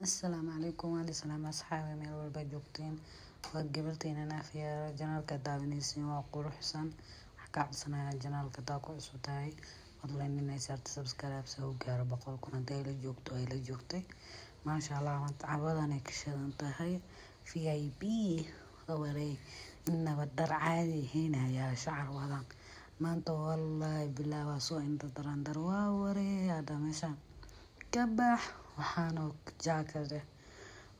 السلام عليكم وعليكم السلام أصحابي مeel walba joogteen waa gabarteena naafiya janaalka daawanaysiin waa quruxsan wax ka cabsanaya janaalka daa ku cusub tahay fadlan inay saarto subscribe soo gaaro 100 kun haday la joogto ay la joogtay maasha Allah maanta cabadan ay ka shidan tahay VIP wareey inaba dhar caadi heenaya shacar wadan maanta wallahi bilaa waa soo inta daran dar waa wareey hada meesha kabax waxaana jaakada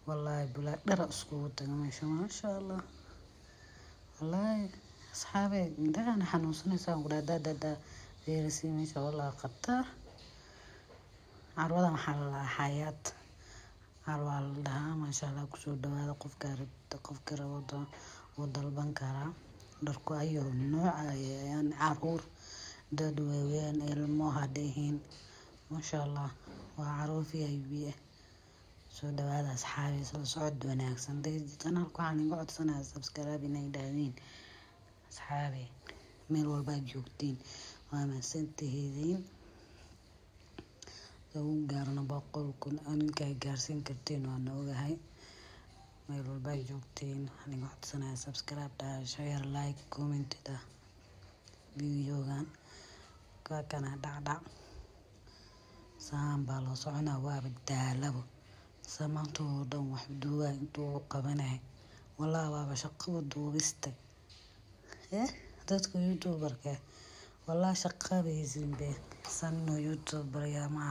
wallahi bilaa dhar isku wada meesha maasha Allah wallahi asxaabe indhahan xanuunsanaysa wadaadada weerisi meesha wallahi qatar carwada maxaa la hay'ad carwada maasha Allah ku soo dhawaada qofka rabo oo dalban kara dharku ayo nooc ayaan caruur dad weyn ilmo hadeen maasha Allah waa caruur VIP soo dhawaada asxaabi soo socod wanaagsan channelka waxaan iga codsanayaa subscribe inay dhaadeen asxaabi meel walba joogtiin waa mahadsantihiin soo gaarna 100 kun aninka gaarsiin karteen waan ogahay meel walba joogtiin waxaan iga codsanayaa subscribe share like comment videogan kana dhacdhac saan baa loo soconaa waa badalabo samaanto dhan wax duuga intuu qabanay wallahi waa shaqo duubista dadka youtuberka wallahi shaqadaysiin be sanno youtuber ya ma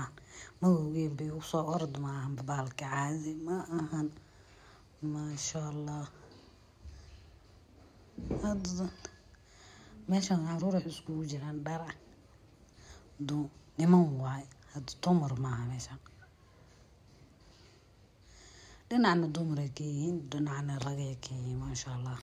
ogeyn bay u soo ord ma baalka caadi ma ahan ma sha Allah hadda meeshan caruur isku jiraan dhar niman waay hadda dumar maaha meeshan dhinacna dumar ay ka yihiin dhinacna rag ay ka yihiin ma sha Allah